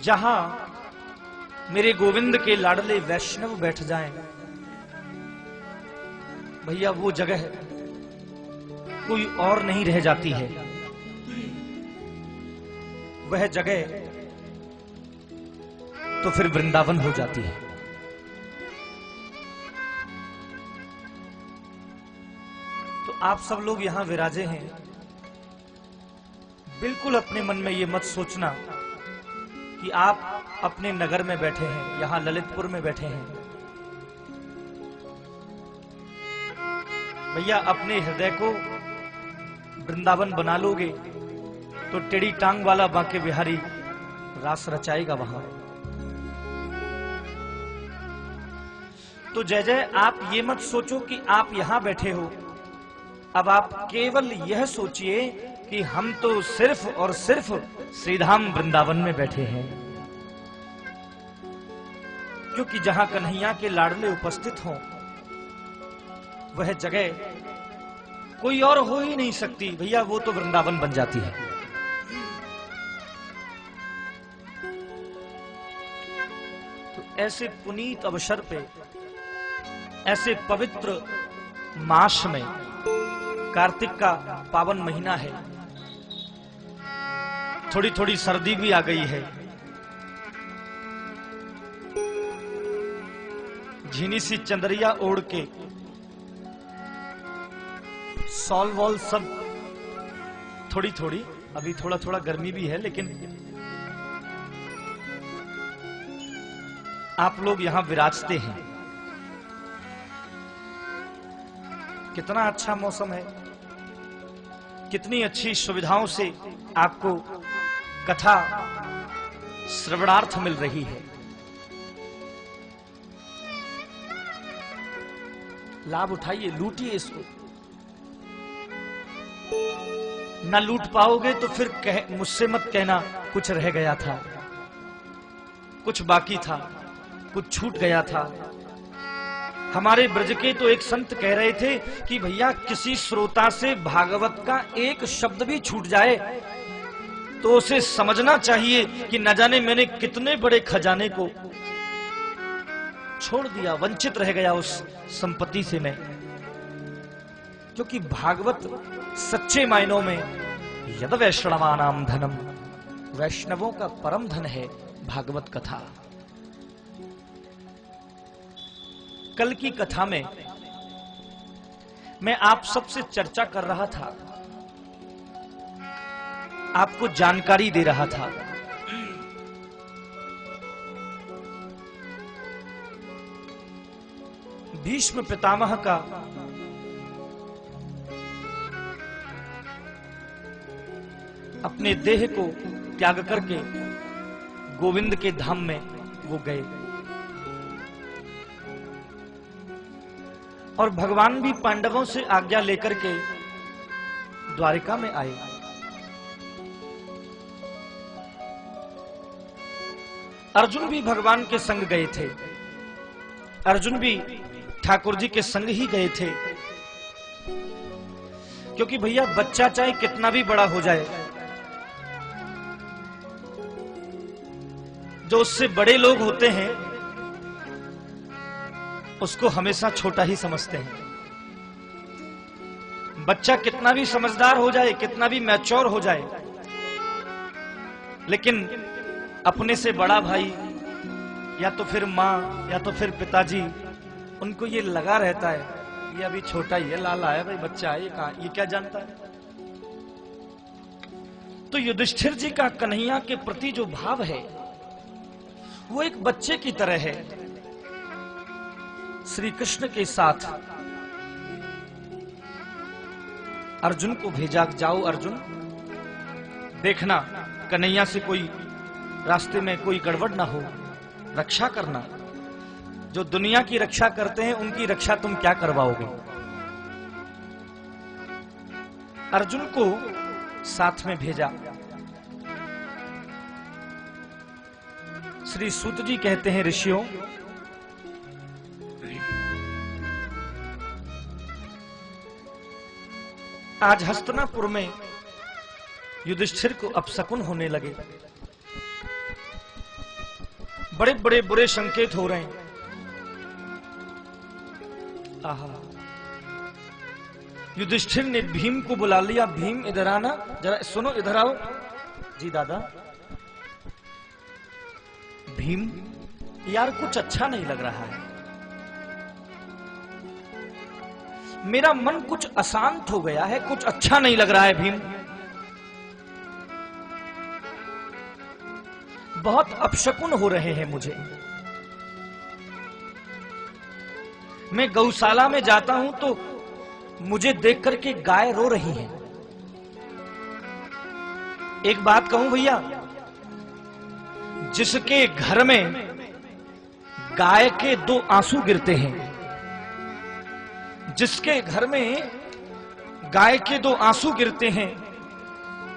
जहां मेरे गोविंद के लाडले वैष्णव बैठ जाएं, भैया वो जगह कोई और नहीं रह जाती है। वह जगह तो फिर वृंदावन हो जाती है। तो आप सब लोग यहां विराजे हैं, बिल्कुल अपने मन में ये मत सोचना कि आप अपने नगर में बैठे हैं, यहां ललितपुर में बैठे हैं। भैया अपने हृदय को वृंदावन बना लोगे तो टेढ़ी टांग वाला बांके बिहारी रास रचाएगा वहां। तो जय जय, आप ये मत सोचो कि आप यहां बैठे हो। अब आप केवल यह सोचिए कि हम तो सिर्फ और सिर्फ श्रीधाम वृंदावन में बैठे हैं, क्योंकि जहां कन्हैया के लाडले उपस्थित हों वह जगह कोई और हो ही नहीं सकती। भैया वो तो वृंदावन बन जाती है। तो ऐसे पुनीत अवसर पे, ऐसे पवित्र मास में, कार्तिक का पावन महीना है, थोड़ी थोड़ी सर्दी भी आ गई है, झीनी सी चंदरिया ओढ़ के सॉल वॉल सब थोड़ी थोड़ी, अभी थोड़ा थोड़ा गर्मी भी है, लेकिन आप लोग यहां विराजते हैं। कितना अच्छा मौसम है, कितनी अच्छी सुविधाओं से आपको कथा श्रवणार्थ मिल रही है। लाभ उठाइए, लूटिए इसको। ना लूट पाओगे तो फिर मुझसे मत कहना कुछ रह गया था, कुछ बाकी था, कुछ छूट गया था। हमारे ब्रज के तो एक संत कह रहे थे कि भैया किसी श्रोता से भागवत का एक शब्द भी छूट जाए तो उसे समझना चाहिए कि न जाने मैंने कितने बड़े खजाने को छोड़ दिया, वंचित रह गया उस संपत्ति से मैं। क्योंकि भागवत सच्चे मायनों में यद वैष्णवानाम धनम, वैष्णवों का परम धन है भागवत कथा। कल की कथा में मैं आप सबसे चर्चा कर रहा था, आपको जानकारी दे रहा था। भीष्म पितामह का अपने देह को त्याग करके गोविंद के धाम में वो गए, और भगवान भी पांडवों से आज्ञा लेकर के द्वारिका में आए। अर्जुन भी भगवान के संग गए थे, अर्जुन भी ठाकुर जी के संग ही गए थे। क्योंकि भैया बच्चा चाहे कितना भी बड़ा हो जाए, जो उससे बड़े लोग होते हैं उसको हमेशा छोटा ही समझते हैं। बच्चा कितना भी समझदार हो जाए, कितना भी मैच्योर हो जाए, लेकिन अपने से बड़ा भाई या तो फिर माँ या तो फिर पिताजी, उनको ये लगा रहता है ये अभी छोटा ही है, लाला है, भाई बच्चा है, ये क्या जानता है। तो युधिष्ठिर जी का कन्हैया के प्रति जो भाव है वो एक बच्चे की तरह है। श्री कृष्ण के साथ अर्जुन को भेजा, जाओ अर्जुन, देखना कन्हैया से कोई रास्ते में कोई गड़बड़ ना हो, रक्षा करना। जो दुनिया की रक्षा करते हैं उनकी रक्षा तुम क्या करवाओगे। अर्जुन को साथ में भेजा। श्री सूत जी कहते हैं, ऋषियों, आज हस्तिनापुर में युधिष्ठिर को अपशकुन होने लगे। बड़े बड़े बुरे संकेत हो रहे हैं। आहा, युधिष्ठिर ने भीम को बुला लिया। भीम इधर आना, जरा सुनो, इधर आओ। जी दादा। भीम, यार कुछ अच्छा नहीं लग रहा है, मेरा मन कुछ अशांत हो गया है, कुछ अच्छा नहीं लग रहा है भीम। बहुत अपशकुन हो रहे हैं मुझे। मैं गौशाला में जाता हूं तो मुझे देख करके गाय रो रही है। एक बात कहूं भैया, जिसके घर में गाय के 2 आंसू गिरते हैं, जिसके घर में गाय के 2 आंसू गिरते हैं,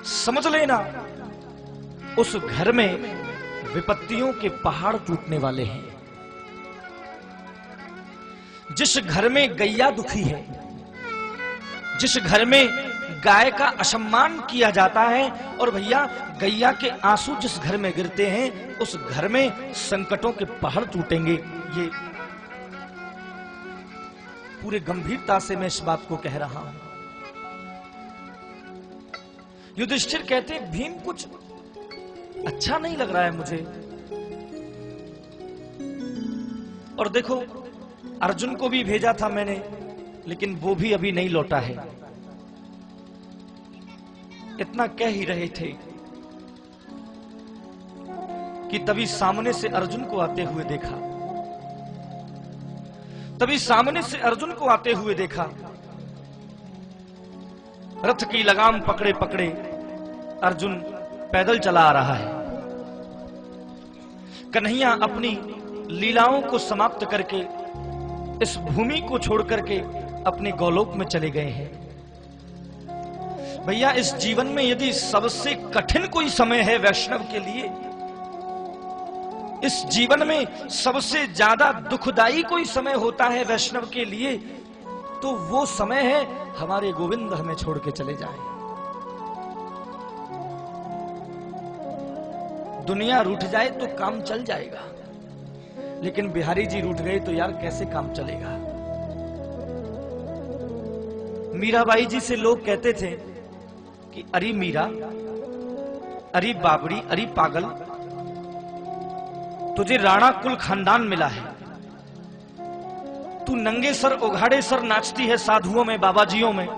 समझ लेना उस घर में विपत्तियों के पहाड़ टूटने वाले हैं। जिस घर में गैया दुखी है, जिस घर में गाय का असम्मान किया जाता है, और भैया गैया के आंसू जिस घर में गिरते हैं, उस घर में संकटों के पहाड़ टूटेंगे। ये पूरे गंभीरता से मैं इस बात को कह रहा हूं। युधिष्ठिर कहते, भीम कुछ अच्छा नहीं लग रहा है मुझे। और देखो, अर्जुन को भी भेजा था मैंने, लेकिन वो भी अभी नहीं लौटा है। इतना कह ही रहे थे कि तभी सामने से अर्जुन को आते हुए देखा। तभी सामने से अर्जुन को आते हुए देखा। रथ की लगाम पकड़े पकड़े अर्जुन पैदल चला आ रहा है। कन्हैया अपनी लीलाओं को समाप्त करके इस भूमि को छोड़ करके अपने गोलोक में चले गए हैं। भैया, इस जीवन में यदि सबसे कठिन कोई समय है वैष्णव के लिए, इस जीवन में सबसे ज्यादा दुखदाई कोई समय होता है वैष्णव के लिए, तो वो समय है हमारे गोविंद हमें छोड़ के चले जाए। दुनिया रूठ जाए तो काम चल जाएगा, लेकिन बिहारी जी रूठ गए तो यार कैसे काम चलेगा। मीराबाई जी से लोग कहते थे कि अरे मीरा, अरे बाबड़ी, अरे पागल, तुझे राणा कुल खानदान मिला है, तू नंगे सर उघाड़े सर नाचती है साधुओं में, बाबाजियों में,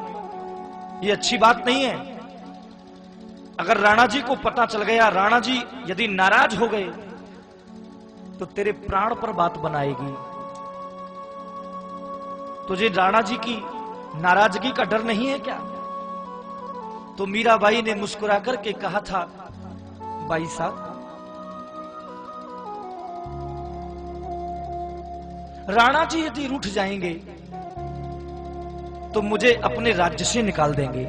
ये अच्छी बात नहीं है। अगर राणा जी को पता चल गया, राणा जी यदि नाराज हो गए तो तेरे प्राण पर बात बनाएगी। तुझे राणा जी की नाराजगी का डर नहीं है क्या? तो मीराबाई ने मुस्कुरा करके कहा था, भाई साहब, राणा जी यदि रूठ जाएंगे तो मुझे अपने राज्य से निकाल देंगे,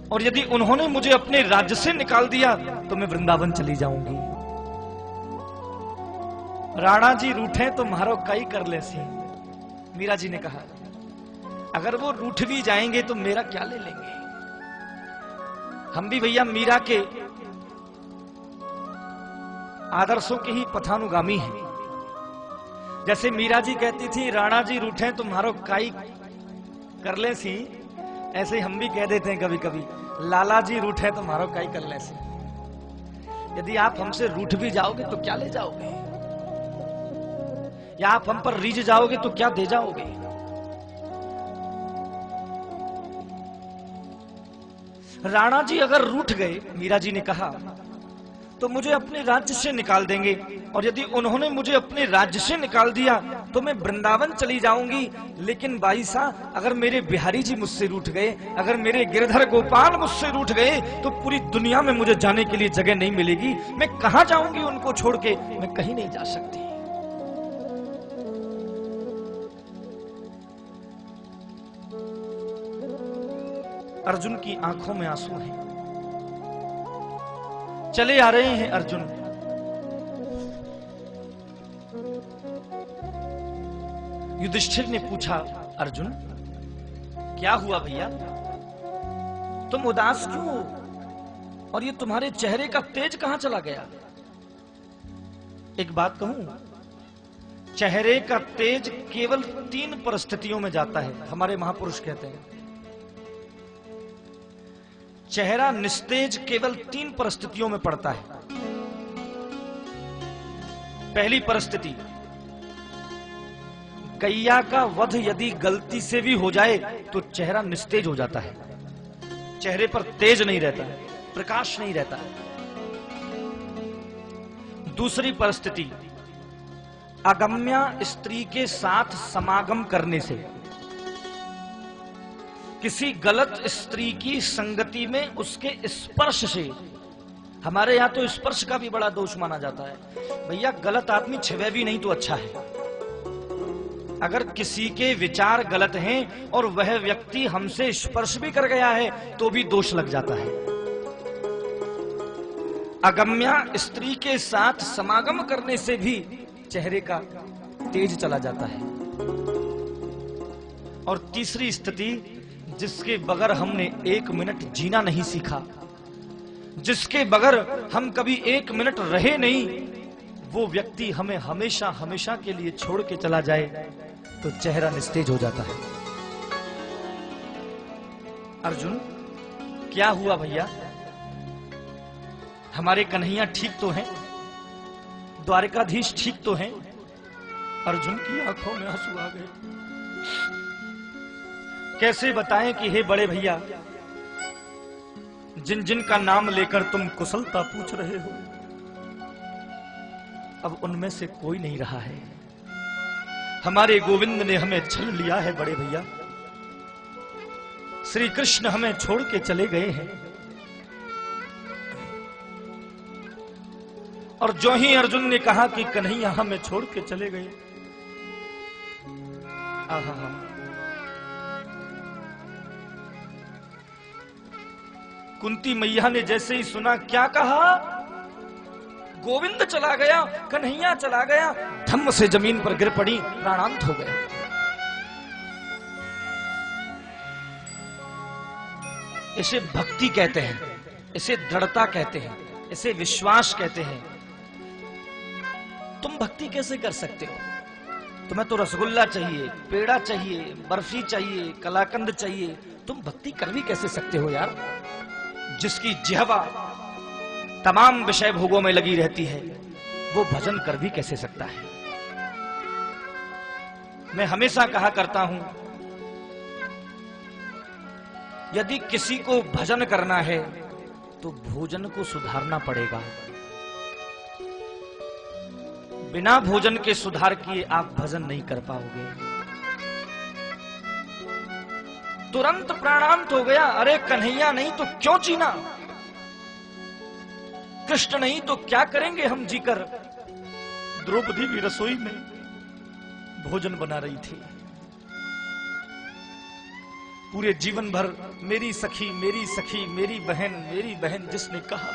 और यदि उन्होंने मुझे अपने राज्य से निकाल दिया तो मैं वृंदावन चली जाऊंगी। राणा जी रूठे तो मारो कई कर ले सी। मीरा जी ने कहा, अगर वो रूठ भी जाएंगे तो मेरा क्या ले लेंगे। हम भी भैया मीरा के आदर्शों के ही पथानुगामी हैं। जैसे मीरा जी कहती थी, राणा जी रूठे तो मारो काई कर ले सी, ऐसे हम भी कह देते हैं कभी कभी, लाला जी रूठे तो मारो काई कर ले सी। यदि आप हमसे रूठ भी जाओगे तो क्या ले जाओगे, या आप हम पर रीझ जाओगे तो क्या दे जाओगे। राणा जी अगर रूठ गए, मीरा जी ने कहा, तो मुझे अपने राज्य से निकाल देंगे, और यदि उन्होंने मुझे अपने राज्य से निकाल दिया तो मैं वृंदावन चली जाऊंगी। लेकिन भाई साहब, अगर मेरे बिहारी जी मुझसे रूठ गए, अगर मेरे गिरधर गोपाल मुझसे रूठ गए, तो पूरी दुनिया में मुझे जाने के लिए जगह नहीं मिलेगी। मैं कहां जाऊंगी उनको छोड़ के? मैं कहीं नहीं जा सकती। अर्जुन की आंखों में आंसू हैं। चले आ रहे हैं अर्जुन। युधिष्ठिर ने पूछा, अर्जुन क्या हुआ भैया, तुम उदास क्यों हो, और ये तुम्हारे चेहरे का तेज कहां चला गया? एक बात कहूं, चेहरे का तेज केवल 3 परिस्थितियों में जाता है। हमारे महापुरुष कहते हैं चेहरा निस्तेज केवल 3 परिस्थितियों में पड़ता है। पहली परिस्थिति, गैया का वध यदि गलती से भी हो जाए तो चेहरा निस्तेज हो जाता है, चेहरे पर तेज नहीं रहता है, प्रकाश नहीं रहता है। दूसरी परिस्थिति, अगम्या स्त्री के साथ समागम करने से, किसी गलत स्त्री की संगति में उसके स्पर्श से। हमारे यहां तो स्पर्श का भी बड़ा दोष माना जाता है। भैया गलत आदमी छिवे भी नहीं तो अच्छा है। अगर किसी के विचार गलत हैं और वह व्यक्ति हमसे स्पर्श भी कर गया है तो भी दोष लग जाता है। अगम्या स्त्री के साथ समागम करने से भी चेहरे का तेज चला जाता है। और तीसरी स्थिति, जिसके बगैर हमने 1 मिनट जीना नहीं सीखा, जिसके बगैर हम कभी 1 मिनट रहे नहीं, वो व्यक्ति हमें हमेशा हमेशा के लिए छोड़ के चला जाए तो चेहरा निस्तेज हो जाता है। अर्जुन, क्या हुआ भैया? हमारे कन्हैया ठीक तो हैं? द्वारकाधीश ठीक तो हैं? अर्जुन की आंखों में आंसू आ गए। कैसे बताएं कि हे बड़े भैया, जिन जिन का नाम लेकर तुम कुशलता पूछ रहे हो, अब उनमें से कोई नहीं रहा है। हमारे गोविंद ने हमें छल लिया है बड़े भैया। श्री कृष्ण हमें छोड़ के चले गए हैं। और जो ही अर्जुन ने कहा कि कन्हैया हमें छोड़ के चले गए, आहा, कुंती मैया ने जैसे ही सुना, क्या कहा? गोविंद चला गया, कन्हैया चला गया, धम्म से जमीन पर गिर पड़ी, प्राणांत हो गए। इसे भक्ति कहते हैं, इसे दृढ़ता कहते हैं, इसे विश्वास कहते हैं। तुम भक्ति कैसे कर सकते हो? तुम्हें तो रसगुल्ला चाहिए, पेड़ा चाहिए, बर्फी चाहिए, कलाकंद चाहिए, तुम भक्ति कर भी कैसे सकते हो यार? जिसकी जिह्वा तमाम विषय भोगों में लगी रहती है, वो भजन कर भी कैसे सकता है? मैं हमेशा कहा करता हूं, यदि किसी को भजन करना है तो भोजन को सुधारना पड़ेगा। बिना भोजन के सुधार किए आप भजन नहीं कर पाओगे। तुरंत प्राणांत हो गया। अरे कन्हैया नहीं तो क्यों जीना? कृष्ण नहीं तो क्या करेंगे हम जीकर? द्रौपदी भी रसोई में भोजन बना रही थी। पूरे जीवन भर मेरी सखी, मेरी सखी, मेरी बहन जिसने कहा,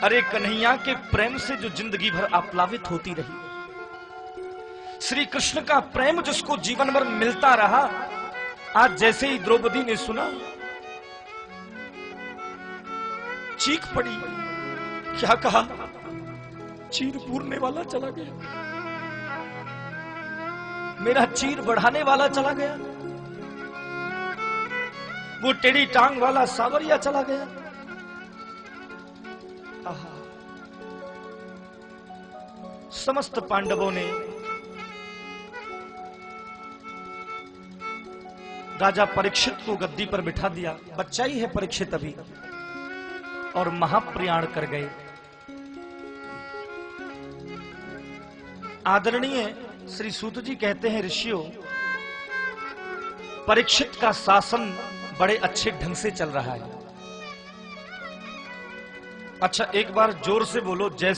अरे कन्हैया के प्रेम से जो जिंदगी भर आप्लावित होती रही, श्री कृष्ण का प्रेम जिसको जीवन भर मिलता रहा, आज जैसे ही द्रौपदी ने सुना, चीख पड़ी। क्या कहा? चीर पूरने वाला चला गया, मेरा चीर बढ़ाने वाला चला गया, वो टेढ़ी टांग वाला सावरिया चला गया। आहा, समस्त पांडवों ने राजा परीक्षित को गद्दी पर बिठा दिया। बच्चा ही है परीक्षित अभी, और महाप्रयाण कर गए। आदरणीय श्री सूत जी कहते हैं, ऋषियों, परीक्षित का शासन बड़े अच्छे ढंग से चल रहा है। अच्छा, एक बार जोर से बोलो, जय